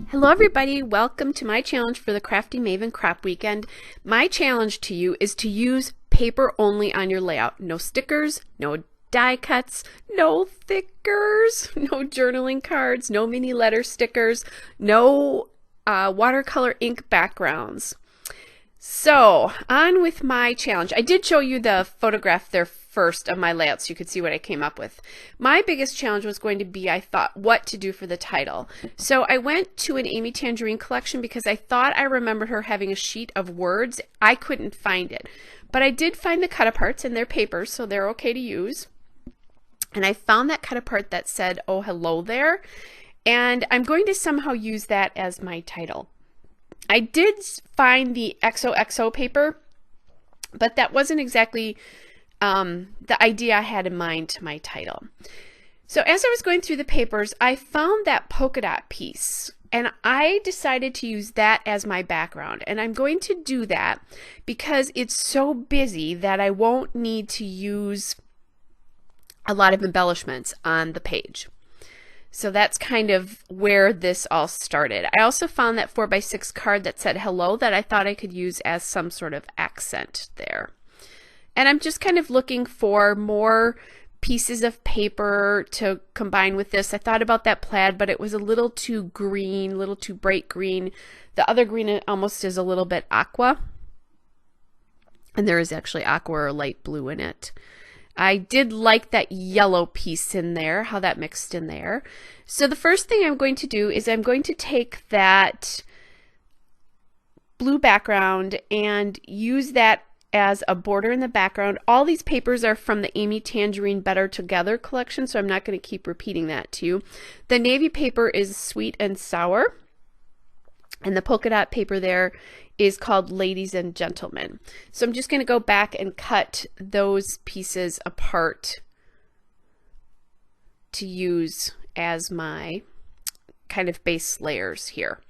Hello everybody, welcome to my challenge for the Crafty Maven Crop Weekend. My challenge to you is to use paper only on your layout. No stickers, no die cuts, no thickers, no journaling cards, no mini letter stickers, no watercolor ink backgrounds. So on with my challenge. I did show you the photograph there first of my layout so you could see what I came up with. My biggest challenge was going to be, I thought, what to do for the title. So I went to an Amy Tangerine collection because I thought I remembered her having a sheet of words. I couldn't find it, but I did find the cut-aparts and they're paper, so they're okay to use. And I found that cut-apart that said, "Oh, hello there," and I'm going to somehow use that as my title. I did find the XOXO paper, but that wasn't exactly the idea I had in mind to my title. So as I was going through the papers, I found that polka dot piece, and I decided to use that as my background. And I'm going to do that because it's so busy that I won't need to use a lot of embellishments on the page. So that's kind of where this all started. I also found that 4x6 card that said hello that I thought I could use as some sort of accent there. And I'm just kind of looking for more pieces of paper to combine with this. I thought about that plaid, but it was a little too green, a little too bright green. The other green almost is a little bit aqua. And there is actually aqua or light blue in it. I did like that yellow piece in there, how that mixed in there. So the first thing I'm going to do is I'm going to take that blue background and use that as a border in the background. All these papers are from the Amy Tangerine Better Together collection, so I'm not going to keep repeating that to you. The navy paper is Sweet and Sour, and the polka dot paper there is called Ladies and Gentlemen. So I'm just going to go back and cut those pieces apart to use as my kind of base layers here.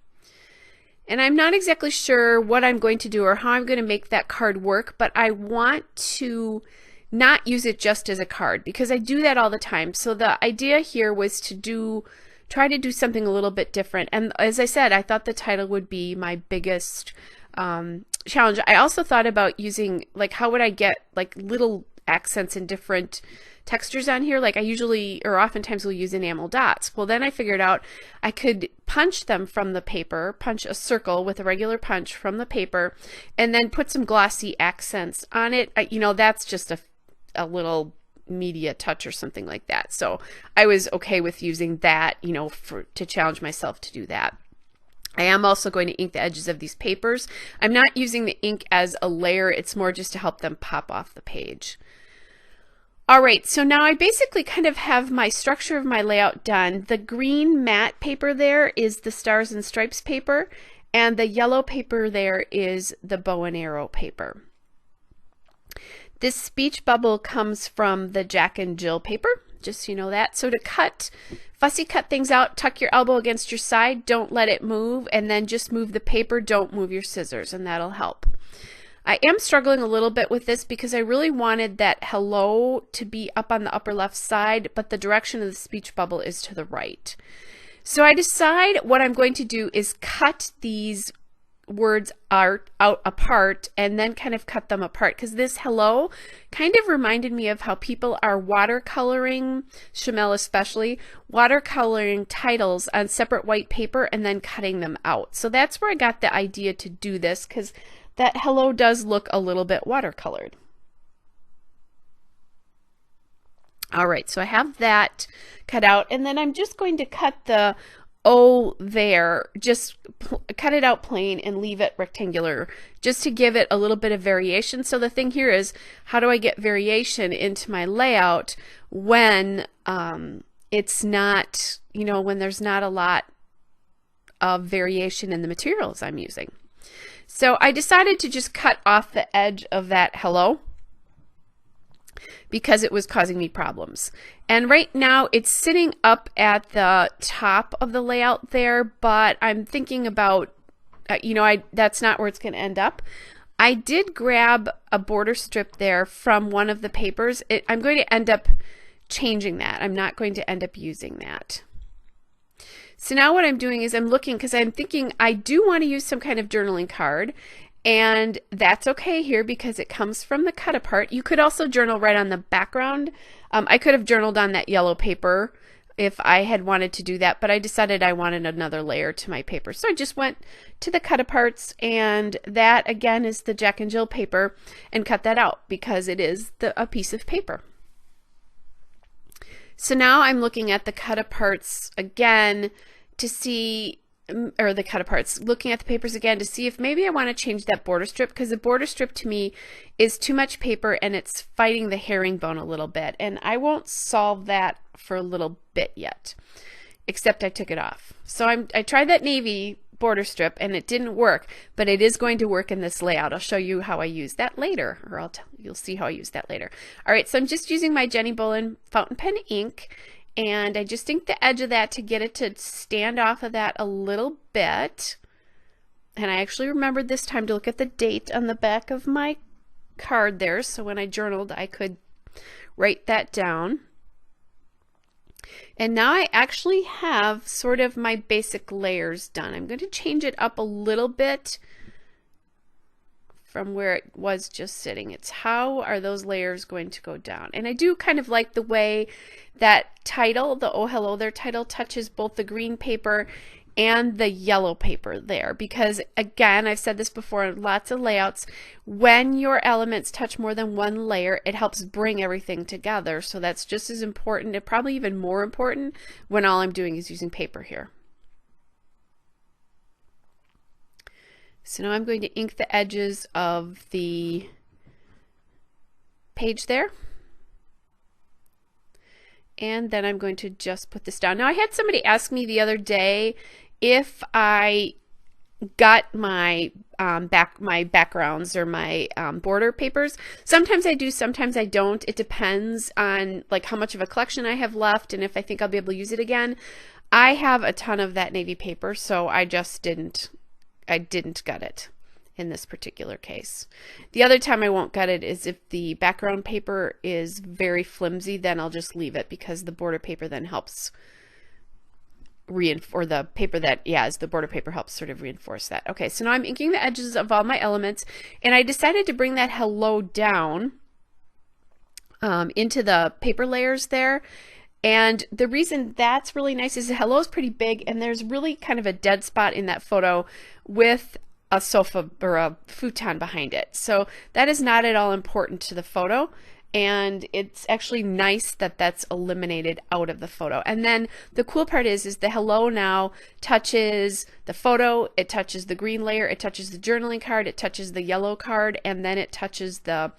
And I'm not exactly sure what I'm going to do or how I'm going to make that card work, but I want to not use it just as a card because I do that all the time. So the idea here was to try to do something a little bit different. And as I said, I thought the title would be my biggest challenge. I also thought about using, like, how would I get like little accents and different textures on here? Like I usually or oftentimes will use enamel dots. Well, then I figured out I could punch them from the paper, punch a circle with a regular punch from the paper, and then put some glossy accents on it. You know, that's just a little media touch or something like that. So I was okay with using that, you know, to challenge myself to do that. I am also going to ink the edges of these papers. I'm not using the ink as a layer. It's more just to help them pop off the page. All right, so now I basically kind of have my structure of my layout done. The green matte paper there is the Stars and Stripes paper, and the yellow paper there is the Bow and Arrow paper. This speech bubble comes from the Jack and Jill paper, just so you know that. So to fussy cut things out, tuck your elbow against your side, don't let it move, and then just move the paper, don't move your scissors, and that'll help. I am struggling a little bit with this because I really wanted that hello to be up on the upper left side, but the direction of the speech bubble is to the right. So I decide what I'm going to do is cut these words out apart and then kind of cut them apart, because this hello kind of reminded me of how people are watercoloring, Chamel especially, watercoloring titles on separate white paper and then cutting them out. So that's where I got the idea to do this, because that hello does look a little bit watercolored. All right, so I have that cut out, and then I'm just going to cut the O there, just cut it out plain and leave it rectangular just to give it a little bit of variation. So the thing here is, how do I get variation into my layout when it's not, you know, when there's not a lot of variation in the materials I'm using? So I decided to just cut off the edge of that hello because it was causing me problems. And right now it's sitting up at the top of the layout there, but I'm thinking about, you know, that's not where it's going to end up. I did grab a border strip there from one of the papers. I'm going to end up changing that. I'm not going to end up using that. So now what I'm doing is I'm looking, because I'm thinking I do want to use some kind of journaling card, and that's okay here because it comes from the cut apart. You could also journal right on the background. I could have journaled on that yellow paper if I had wanted to do that, but I decided I wanted another layer to my paper. So I just went to the cut aparts, and that again is the Jack and Jill paper, and cut that out because it is a piece of paper. So now I'm looking at the cut aparts again to see, or the cut aparts, looking at the papers again to see if maybe I want to change that border strip, because the border strip to me is too much paper and it's fighting the herringbone a little bit, and I won't solve that for a little bit yet, except I took it off. So I tried that navy border strip and it didn't work, but it is going to work in this layout. I'll show you how I use that later, or you'll see how I use that later. All right, so I'm just using my Jenny Bolin fountain pen ink, and I just inked the edge of that to get it to stand off of that a little bit. And I actually remembered this time to look at the date on the back of my card there, so when I journaled I could write that down. And now I actually have sort of my basic layers done. I'm going to change it up a little bit from where it was just sitting. It's how are those layers going to go down. And I do kind of like the way that title, the Oh Hello There title, touches both the green paper and the yellow paper there, because again, I've said this before in lots of layouts, when your elements touch more than one layer, it helps bring everything together. So that's just as important, and probably even more important when all I'm doing is using paper here. So now I'm going to ink the edges of the page there. And then I'm going to just put this down. Now I had somebody ask me the other day if I got my backgrounds or my border papers. Sometimes I do, sometimes I don't. It depends on like how much of a collection I have left and if I think I'll be able to use it again. I have a ton of that navy paper, so I didn't gut it in this particular case. The other time I won't gut it is if the background paper is very flimsy, then I'll just leave it, because the border paper then helps reinforce, or the paper that, yeah, is the border paper helps sort of reinforce that. Okay, so now I'm inking the edges of all my elements, and I decided to bring that hello down into the paper layers there. And the reason that's really nice is the hello is pretty big, and there's really kind of a dead spot in that photo with a sofa or a futon behind it. So that is not at all important to the photo, and it's actually nice that that's eliminated out of the photo. And then the cool part is the hello now touches the photo, it touches the green layer, it touches the journaling card, it touches the yellow card, and then it touches the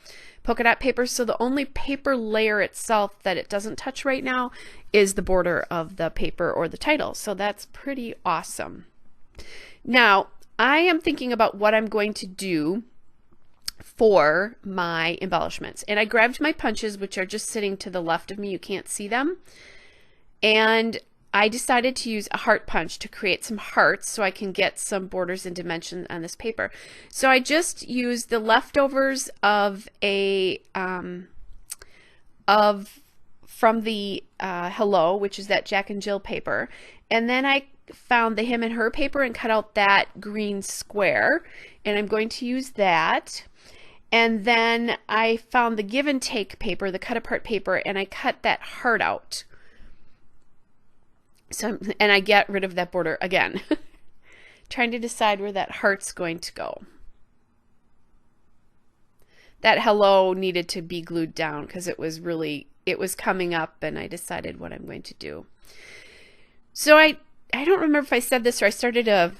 polka dot paper. So the only paper layer itself that it doesn't touch right now is the border of the paper or the title. So that's pretty awesome. Now I am thinking about what I'm going to do for my embellishments, and I grabbed my punches, which are just sitting to the left of me, you can't see them, and I decided to use a heart punch to create some hearts so I can get some borders and dimension on this paper. So I just used the leftovers of from the hello, which is that Jack and Jill paper, and then I found the him and her paper and cut out that green square, and I'm going to use that. And then I found the give and take paper, the cut apart paper, and I cut that heart out. So, and I get rid of that border again. Trying to decide where that heart's going to go. That hello needed to be glued down because it was coming up, and I decided what I'm going to do. So I don't remember if I said this or I started a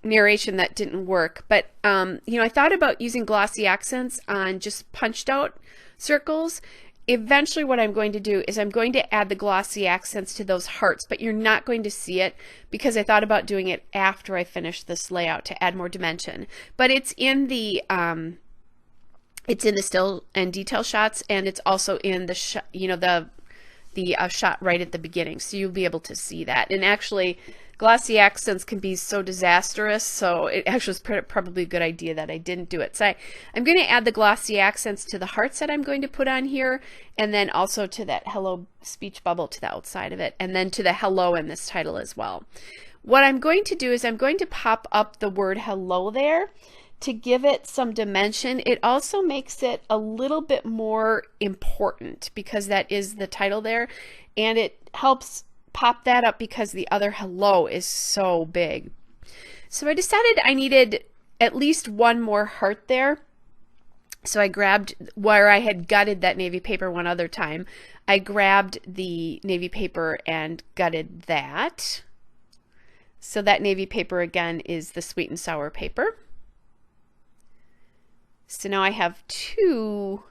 narration that didn't work, but you know, I thought about using glossy accents on just punched out circles. Eventually what I'm going to do is I'm going to add the glossy accents to those hearts, but you're not going to see it because I thought about doing it after I finish this layout to add more dimension. But it's in the still and detail shots, and it's also in the shot right at the beginning, so you'll be able to see that. And actually Glossy Accents can be so disastrous, so it actually was probably a good idea that I didn't do it. So I'm going to add the Glossy Accents to the hearts that I'm going to put on here, and then also to that hello speech bubble to the outside of it, and then to the hello in this title as well. What I'm going to do is I'm going to pop up the word hello there to give it some dimension. It also makes it a little bit more important because that is the title there, and it helps pop that up because the other hello is so big. So I decided I needed at least one more heart there. So I grabbed where I had gutted that navy paper one other time. I grabbed the navy paper and gutted that. So that navy paper again is the sweet and sour paper. So now I have two,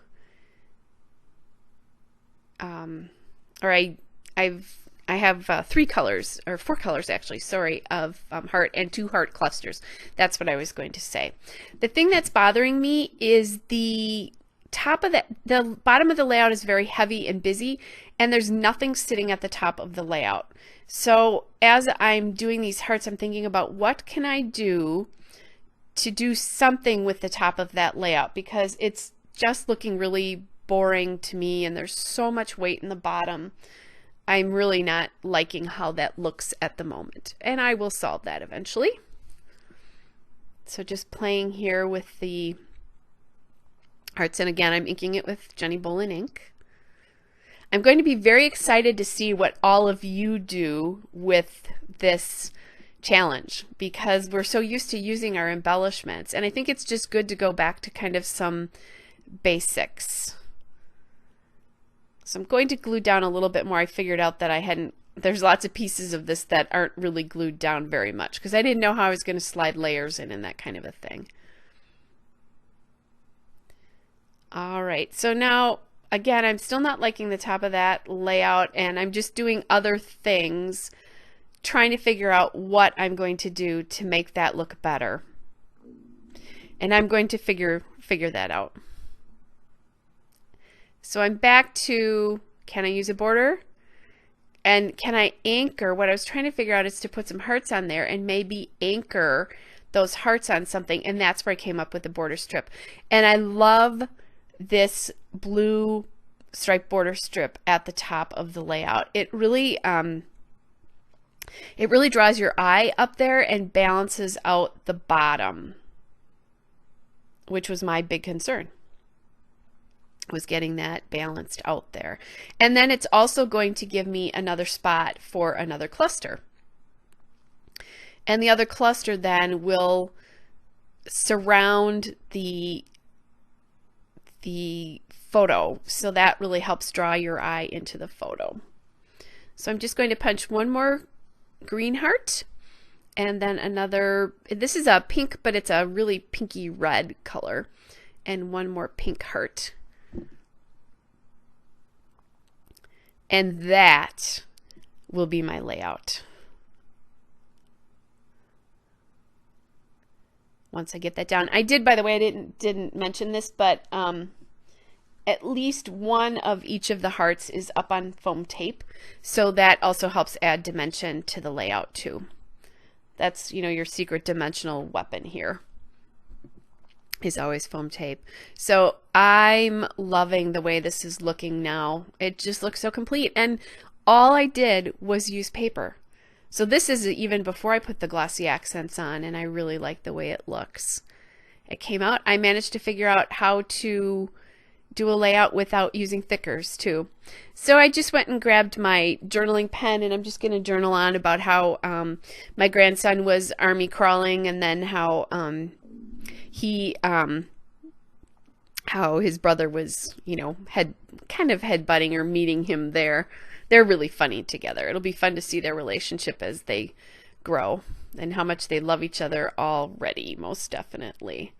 I have 3 colors, or 4 colors actually, sorry, of heart, and 2 heart clusters. That's what I was going to say. The thing that's bothering me is the top of the bottom of the layout is very heavy and busy, and there's nothing sitting at the top of the layout. So as I'm doing these hearts, I'm thinking about what can I do to do something with the top of that layout, because it's just looking really boring to me and there's so much weight in the bottom. I'm really not liking how that looks at the moment, and I will solve that eventually. So just playing here with the hearts, and again I'm inking it with Jenny Bolin ink. I'm going to be very excited to see what all of you do with this challenge, because we're so used to using our embellishments, and I think it's just good to go back to kind of some basics. So I'm going to glue down a little bit more. I figured out that there's lots of pieces of this that aren't really glued down very much because I didn't know how I was going to slide layers in and that kind of a thing. All right, so now again I'm still not liking the top of that layout, and I'm just doing other things, trying to figure out what I'm going to do to make that look better. And I'm going to figure that out. So I'm back to, can I use a border? And can I anchor? What I was trying to figure out is to put some hearts on there and maybe anchor those hearts on something, and that's where I came up with the border strip. And I love this blue stripe border strip at the top of the layout. It really draws your eye up there and balances out the bottom, which was my big concern, was getting that balanced out there. And then it's also going to give me another spot for another cluster. And the other cluster then will surround the photo, so that really helps draw your eye into the photo. So I'm just going to punch one more green heart, and then another, this is a pink, but it's a really pinky red color, and one more pink heart. And that will be my layout. Once I get that down. I did, by the way, I didn't mention this, but at least one of each of the hearts is up on foam tape, so that also helps add dimension to the layout too. That's, you know, your secret dimensional weapon here is always foam tape. So I'm loving the way this is looking now. It just looks so complete, and all I did was use paper. So this is even before I put the Glossy Accents on, and I really like the way it looks. It came out. I managed to figure out how to do a layout without using thickers too. So I just went and grabbed my journaling pen, and I'm just going to journal on about how my grandson was army crawling, and then how how his brother was, you know, kind of headbutting or meeting him there. They're really funny together. It'll be fun to see their relationship as they grow and how much they love each other already, most definitely.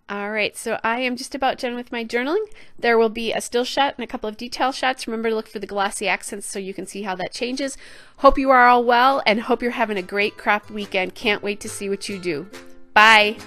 All right, so I am just about done with my journaling. There will be a still shot and a couple of detail shots. Remember to look for the Glossy Accents so you can see how that changes. Hope you are all well, and hope you're having a great craft weekend. Can't wait to see what you do. Bye.